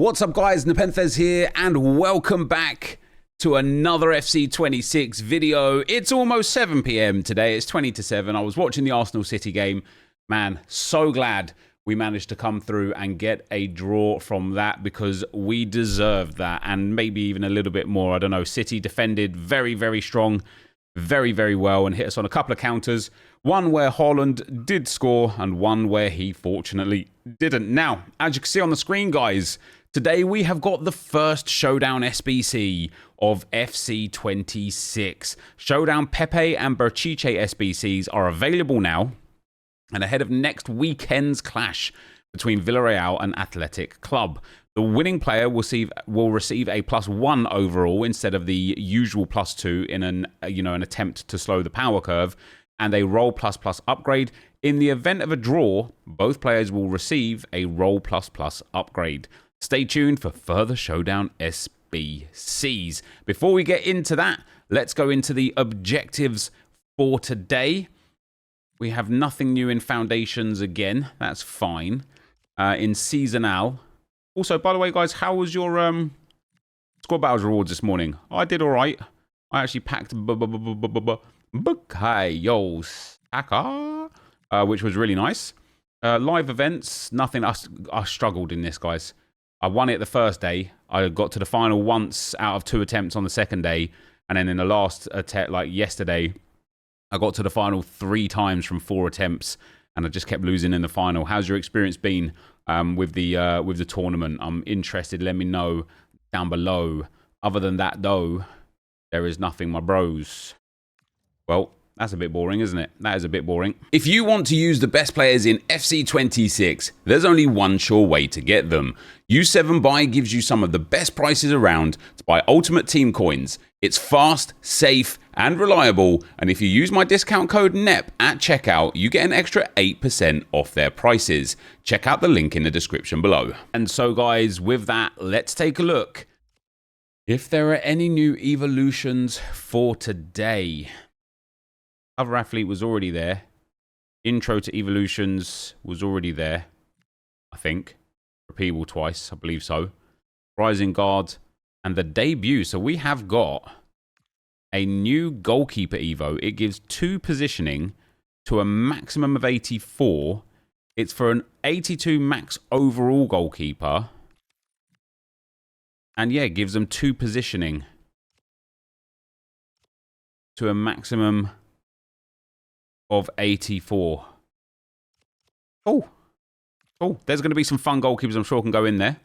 What's up guys, NepentheZ here and welcome back to another FC26 video. It's almost 7 PM today, it's 20 to 7. I was watching the Arsenal City game. Man, so glad we managed to come through and get a draw from that because we deserved that and maybe even a little bit more. I don't know, City defended very, very strong, very well and hit us on a couple of counters. One where Haaland did score and one where he fortunately didn't. Now, as you can see on the screen, guys, today we have got the first Showdown SBC of FC26. Showdown Pepe and Berchiche SBCs are available now and ahead of next weekend's clash between Villarreal and Athletic Club. The winning player will receive a +1 overall instead of the usual +2 in an attempt to slow the power curve, and a Roll++ upgrade. In the event of a draw, both players will receive a Roll++ upgrade. Stay tuned for further Showdown SBCs. Before we get into that, let's go into the objectives for today. We have nothing new in Foundations again. That's fine. In Seasonal. Also, by the way, guys, how was your Squad Battles rewards this morning? I did all right. I actually packed Bukayo Saka, which was really nice. Live events, nothing. I struggled in this, guys. I won it the first day. I got to the final once out of 2 attempts on the second day. And then in the last attempt, like yesterday, I got to the final 3 times from 4 attempts. And I just kept losing in the final. How's your experience been with the tournament? I'm interested. Let me know down below. Other than that, though, there is nothing, my bros. Well, that's a bit boring, isn't it? That is a bit boring. If you want to use the best players in FC26, there's only one sure way to get them. U7Buy gives you some of the best prices around to buy Ultimate Team coins. It's fast, safe, and reliable. And if you use my discount code NEP at checkout, you get an extra 8% off their prices. Check out the link in the description below. And so, guys, with that, let's take a look if there are any new evolutions for today. Other Athlete was already there. Intro to Evolutions was already there, I think. Repeatable twice, I believe so. Rising Guard and the debut. So we have got a new goalkeeper Evo. It gives 2 positioning to a maximum of 84. It's for an 82 max overall goalkeeper. And yeah, it gives them 2 positioning to a maximum of 84. Oh, there's going to be some fun goalkeepers I'm sure can go in there.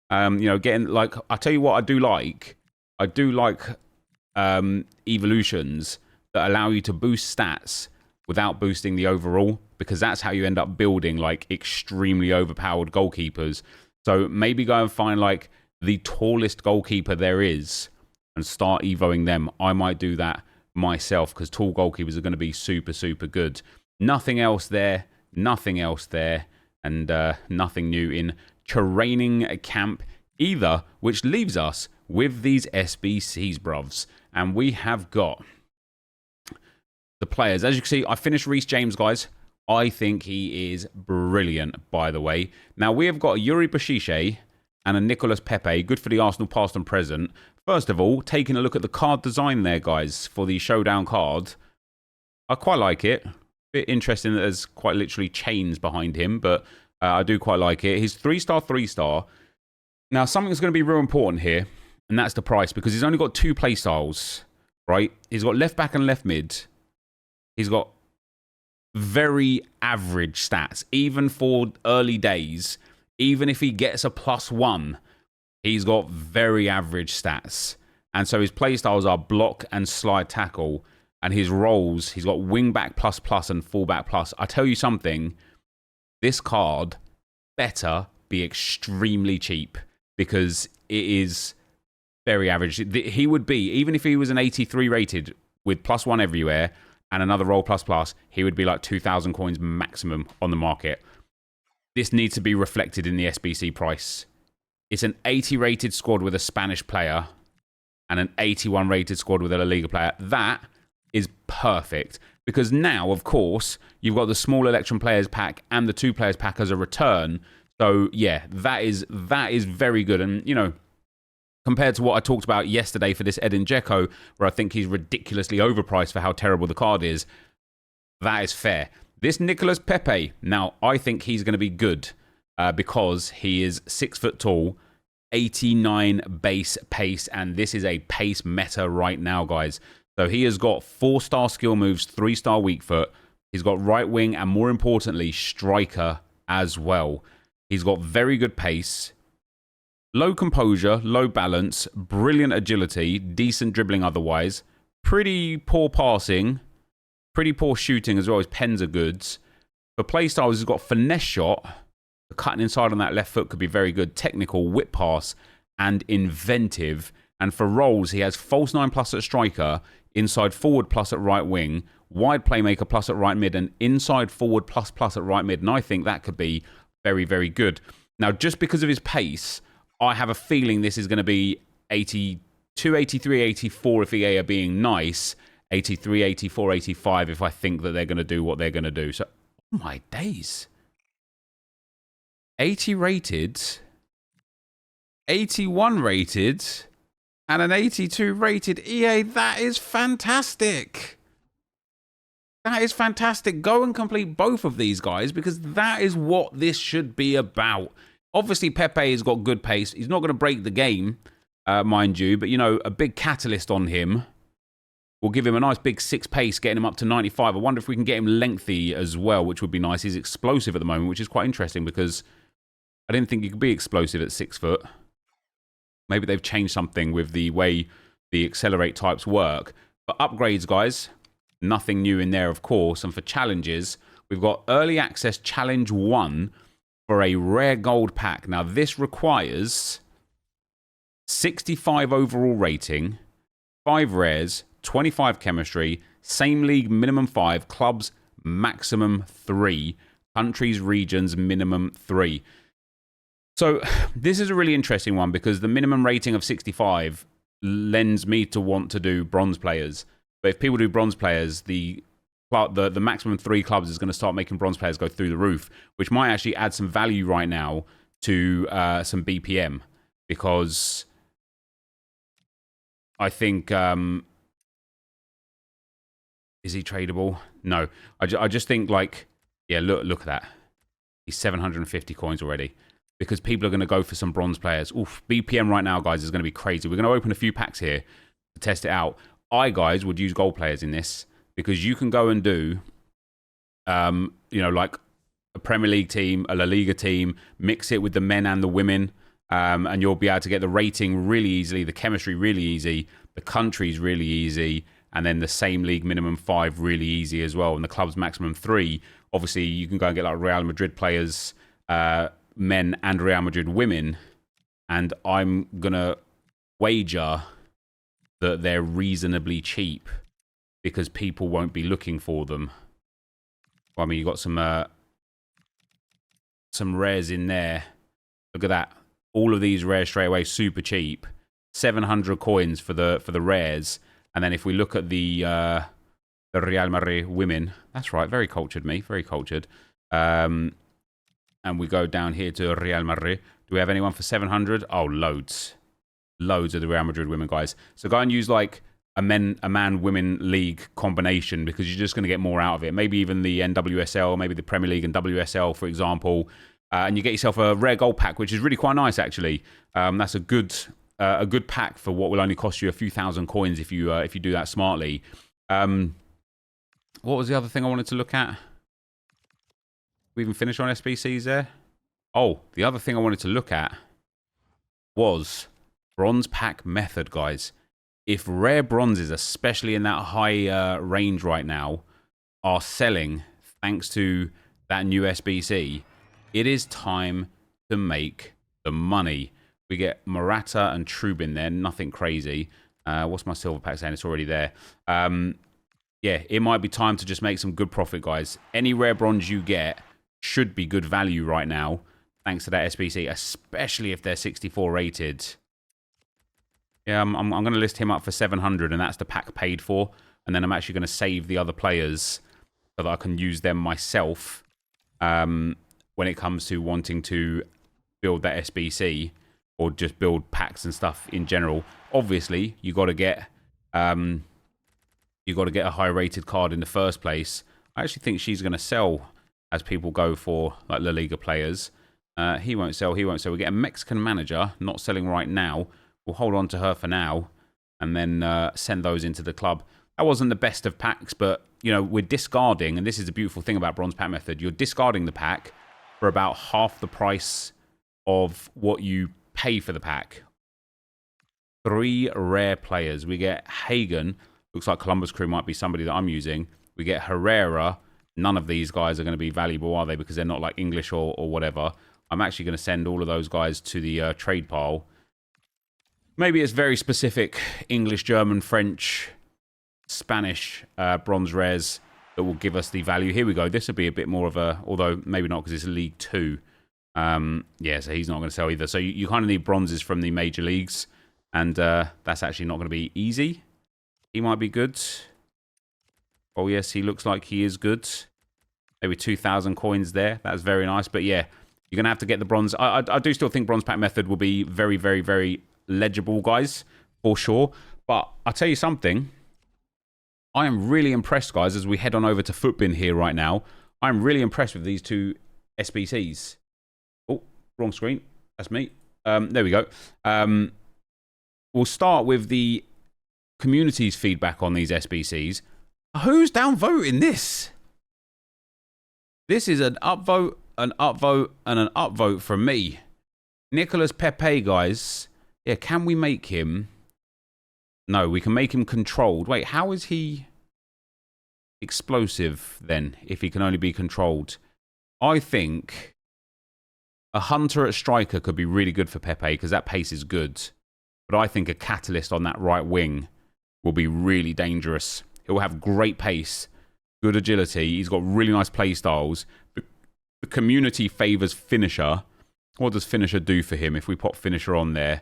Getting, like, I tell you what I do like evolutions that allow you to boost stats without boosting the overall, because that's how you end up building like extremely overpowered goalkeepers. So maybe go and find like the tallest goalkeeper there is and start evoing them. I might do that myself because tall goalkeepers are going to be super good. Nothing else there, and nothing new in training camp either, which leaves us with these SBCs, bruvs. And we have got the players. As you can see, I finished Reece James, guys. I think he is brilliant, by the way. Now, we have got a Yuri Berchiche and a Nicolas Pepe, good for the Arsenal past and present. First of all, taking a look at the card design there, guys, for the Showdown card. I quite like it. Bit interesting that there's quite literally chains behind him, but I do quite like it. He's 3-star, 3-star. Now, something that's going to be real important here, and that's the price, because he's only got 2 play styles, right? He's got left back and left mid. He's got very average stats, even for early days. Even if he gets a +1, he's got very average stats. And so his playstyles are block and slide tackle. And his roles, he's got wing back ++ and fullback +. I tell you something, this card better be extremely cheap because it is very average. He would be, even if he was an 83 rated with +1 everywhere and another role ++, he would be like 2,000 coins maximum on the market. This needs to be reflected in the SBC price. It's an 80 rated squad with a Spanish player and an 81 rated squad with a La Liga player. That is perfect because now, of course, you've got the small Electrum Players pack and the 2 Players pack as a return. So yeah, that is very good. And you know, compared to what I talked about yesterday for this Edin Dzeko, where I think he's ridiculously overpriced for how terrible the card is, that is fair. This Nicolas Pepe, now I think he's going to be good because he is 6 foot tall, 89 base pace, and this is a pace meta right now, guys. So he has got 4-star skill moves, 3-star weak foot. He's got right wing and, more importantly, striker as well. He's got very good pace, low composure, low balance, brilliant agility, decent dribbling otherwise, pretty poor passing, pretty poor shooting as well. His pens are goods. For playstyles, he's got finesse shot. The cutting inside on that left foot could be very good. Technical, whip pass, and inventive. And for roles, he has false 9 plus at striker, inside forward plus at right wing, wide playmaker plus at right mid, and inside forward plus at right mid. And I think that could be very, very good. Now, just because of his pace, I have a feeling this is going to be 82, 83, 84 if EA are being nice, 83, 84, 85 if I think that they're going to do what they're going to do. So, oh my days. 80 rated, 81 rated, and an 82 rated EA. That is fantastic. That is fantastic. Go and complete both of these guys because that is what this should be about. Obviously, Pepe has got good pace. He's not going to break the game, mind you, but, you know, a big catalyst on him will give him a nice big 6 pace, getting him up to 95. I wonder if we can get him lengthy as well, which would be nice. He's explosive at the moment, which is quite interesting because I didn't think you could be explosive at 6 foot. Maybe they've changed something with the way the accelerate types work. But upgrades, guys, nothing new in there, of course. And for challenges, we've got Early Access Challenge 1 for a rare gold pack. Now, this requires 65 overall rating, 5 rares, 25 chemistry, same league minimum 5, clubs maximum 3, countries, regions minimum 3. So this is a really interesting one because the minimum rating of 65 lends me to want to do bronze players. But if people do bronze players, the maximum 3 clubs is going to start making bronze players go through the roof, which might actually add some value right now to some BPM because I think... is he tradable? No. I just think, like, yeah, look at that. He's 750 coins already because people are going to go for some bronze players. Oof, BPM right now, guys, is going to be crazy. We're going to open a few packs here to test it out. Guys, would use gold players in this because you can go and do, you know, like a Premier League team, a La Liga team, mix it with the men and the women, and you'll be able to get the rating really easily, the chemistry really easy, the countries really easy, and then the same league minimum 5 really easy as well, and the club's maximum 3. Obviously, you can go and get like Real Madrid players, men and Real Madrid women, and I'm going to wager that they're reasonably cheap because people won't be looking for them. Well, I mean, you got some rares in there. Look at that. All of these rares straight away, super cheap. 700 coins for the rares. And then if we look at the Real Madrid women, that's right, very cultured, me, very cultured. And we go down here to Real Madrid. Do we have anyone for 700? Oh, loads. Loads of the Real Madrid women, guys. So go and use like a man-women league combination because you're just going to get more out of it. Maybe even the NWSL, maybe the Premier League and WSL, for example. And you get yourself a rare gold pack, which is really quite nice, actually. That's a good pack for what will only cost you a few thousand coins if you do that smartly. What was the other thing I wanted to look at? We even finished on SBCs there? Oh, the other thing I wanted to look at was bronze pack method, guys. If rare bronzes, especially in that high range right now, are selling thanks to that new SBC, it is time to make the money. We get Morata and Trubin there, nothing crazy. What's my silver pack saying? It's already there. Yeah, it might be time to just make some good profit, guys. Any rare bronze you get should be good value right now, thanks to that SBC, especially if they're 64 rated. Yeah, I'm going to list him up for 700, and that's the pack paid for. And then I'm actually going to save the other players so that I can use them myself when when it comes to wanting to build that SBC or just build packs and stuff in general. Obviously, you got to get a high rated card in the first place. I actually think she's going to sell as people go for like La Liga players. He won't sell. He won't sell. We get a Mexican manager, not selling right now. We'll hold on to her for now and then send those into the club. That wasn't the best of packs, but you know, we're discarding, and this is the beautiful thing about Bronze Pack Method. You're discarding the pack for about half the price of what you pay for the pack. 3 rare players. We get Hagen. Looks like Columbus Crew might be somebody that I'm using. We get Herrera. None of these guys are going to be valuable, are they? Because they're not like English or whatever. I'm actually going to send all of those guys to the trade pile. Maybe it's very specific English, German, French, Spanish bronze rares that will give us the value. Here we go. This would be a bit more of a, although maybe not because it's League 2. Yeah, so he's not going to sell either. So you kind of need bronzes from the major leagues, and that's actually not going to be easy. He might be good. Oh, yes, he looks like he is good. Maybe 2,000 coins there. That's very nice. But yeah, you're going to have to get the bronze. I do still think Bronze Pack Method will be very, very, very legible, guys, for sure. But I'll tell you something. I am really impressed, guys, as we head on over to Footbin here right now. I'm really impressed with these 2 SBCs. Oh, wrong screen. That's me. There we go. We'll start with the community's feedback on these SBCs. Who's downvoting this? This is an upvote, an upvote, and an upvote from me. Nicolas Pepe, guys. Yeah, can we make him... No, we can make him controlled. Wait, how is he explosive then, if he can only be controlled? I think a hunter at striker could be really good for Pepe, because that pace is good. But I think a catalyst on that right wing will be really dangerous. He'll have great pace, good agility. He's got really nice play styles. The community favours finisher. What does finisher do for him? If we pop finisher on there,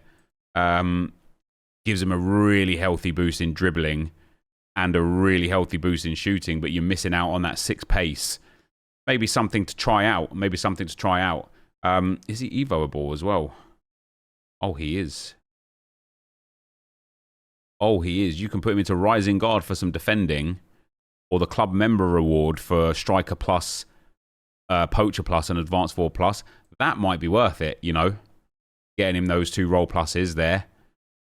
gives him a really healthy boost in dribbling and a really healthy boost in shooting, but you're missing out on that 6 pace. Maybe something to try out. Maybe something to try out. Is he evoable as well? Oh, he is. Oh, he is. You can put him into Rising Guard for some defending, or the club member reward for Striker Plus, Poacher Plus, and Advanced 4 Plus. That might be worth it, you know, getting him those 2 role pluses there,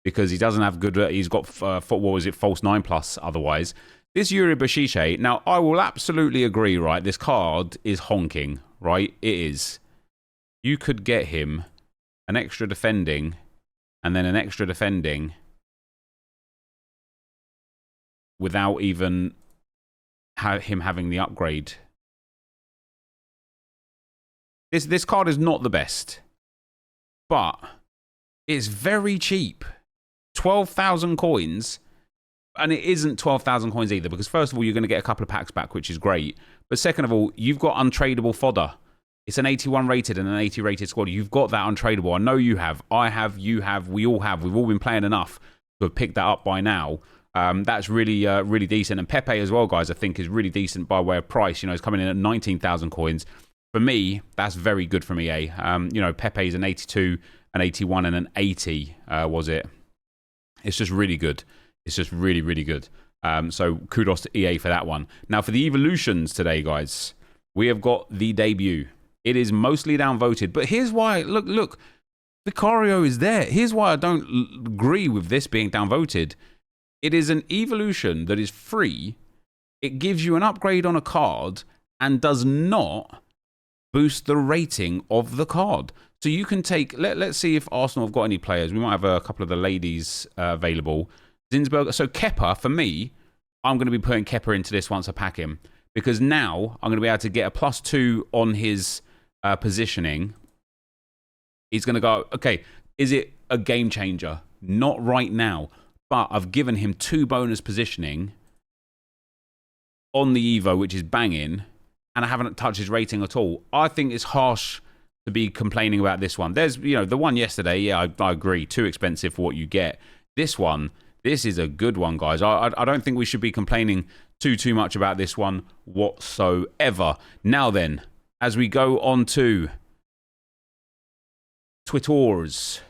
because he doesn't have good. He's got what was it, false 9 plus otherwise. This Yuri Bashiche. Now, I will absolutely agree. Right, this card is honking. Right, it is. You could get him an extra defending, and then an extra defending, without even him having the upgrade. This card is not the best, but it's very cheap. 12,000 coins, and it isn't 12,000 coins either, because first of all, you're going to get a couple of packs back, which is great. But second of all, you've got untradeable fodder. It's an 81 rated and an 80 rated squad. You've got that untradeable. I know you have. I have. You have. We all have. We've all been playing enough to have picked that up by now. That's really, really decent. And Pepe as well, guys, I think is really decent by way of price. You know, it's coming in at 19,000 coins. For me, that's very good from EA. You know, Pepe's an 82, an 81, and an 80, was it? It's just really good. It's just really, really good. So kudos to EA for that one. Now, for the evolutions today, guys, we have got the debut. It is mostly downvoted, but here's why. Look, Vicario is there. Here's why I don't agree with this being downvoted. It is an evolution that is free. It gives you an upgrade on a card and does not boost the rating of the card. So you can take, let's see if Arsenal have got any players. We might have a couple of the ladies available. Zinsberg. So Kepa, for me, I'm going to be putting Kepa into this once I pack him, because now I'm going to be able to get a +2 on his positioning. He's going to go, okay, is it a game changer? Not right now, but I've given him 2 bonus positioning on the Evo, which is banging, and I haven't touched his rating at all. I think it's harsh to be complaining about this one. There's, you know, the one yesterday, yeah, I agree, too expensive for what you get. This one, this is a good one, guys. I don't think we should be complaining too much about this one whatsoever. Now then, as we go on to Twitters.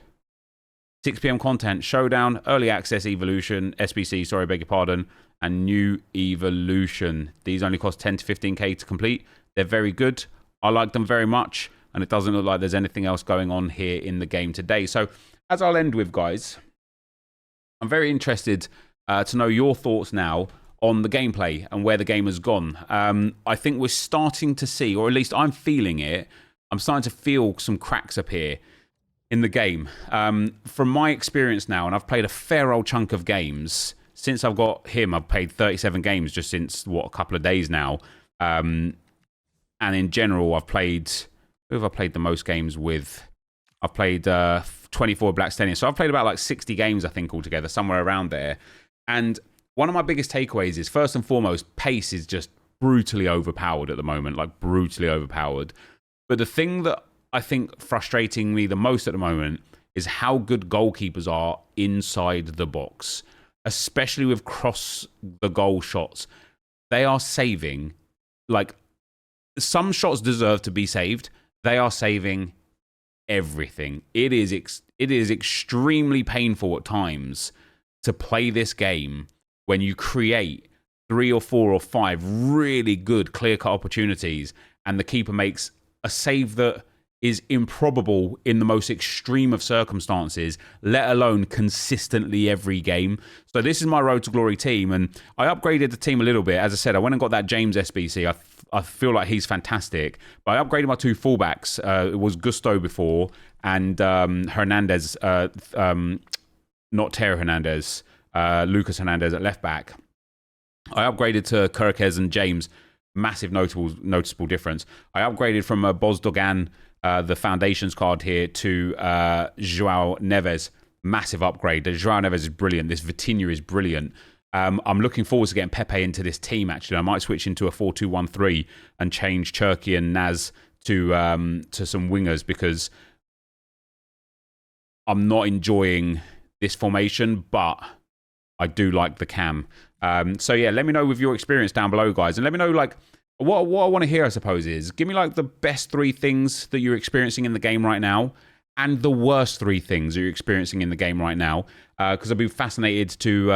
6 p.m. content, Showdown, Early Access Evolution, SBC, sorry, beg your pardon, and New Evolution. These only cost 10 to 15k to complete. They're very good. I like them very much, and it doesn't look like there's anything else going on here in the game today. So, as I'll end with, guys, I'm very interested to know your thoughts now on the gameplay and where the game has gone. I think we're starting to see, or at least I'm feeling it, I'm starting to feel some cracks appear in the game. From my experience now, and I've played a fair old chunk of games, since I've got him, I've played 37 games just since, what, a couple of days now. And in general, I've played, who have I played the most games with? I've played 24 Black Stallions. So I've played about like 60 games, I think, altogether, somewhere around there. And one of my biggest takeaways is, first and foremost, pace is just brutally overpowered at the moment, like brutally overpowered. But the thing that I think frustrating me the most at the moment is how good goalkeepers are inside the box, especially with cross the goal shots. They are saving, like, some shots deserve to be saved. They are saving everything. It is extremely painful at times to play this game when you create 3 or 4 or 5 really good clear-cut opportunities and the keeper makes a save that is improbable in the most extreme of circumstances, let alone consistently every game. So this is my Road to Glory team, and I upgraded the team a little bit. As I said, I went and got that James SBC. I feel like he's fantastic. But I upgraded my 2 fullbacks. It was Gusto before, and Hernandez, not Teo Hernandez, Lucas Hernandez at left back. I upgraded to Kirkez and James. Massive noticeable difference. I upgraded from Bozdogan, the Foundations card here, to João Neves. Massive upgrade. The João Neves is brilliant. This Vitinha is brilliant. I'm looking forward to getting Pepe into this team, actually. I might switch into a 4-2-1-3 and change Cherki and Naz to some wingers, because I'm not enjoying this formation, but I do like the cam. So yeah, let me know with your experience down below, guys. And let me know, like, what I want to hear, I suppose, is give me, like, the best 3 things that you're experiencing in the game right now, and the worst 3 things that you're experiencing in the game right now. Because I'd be fascinated to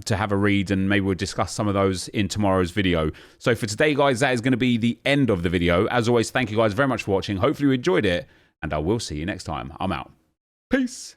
have a read, and maybe we'll discuss some of those in tomorrow's video. So for today, guys, that is going to be the end of the video. As always, thank you guys very much for watching. Hopefully you enjoyed it, and I will see you next time. I'm out. Peace.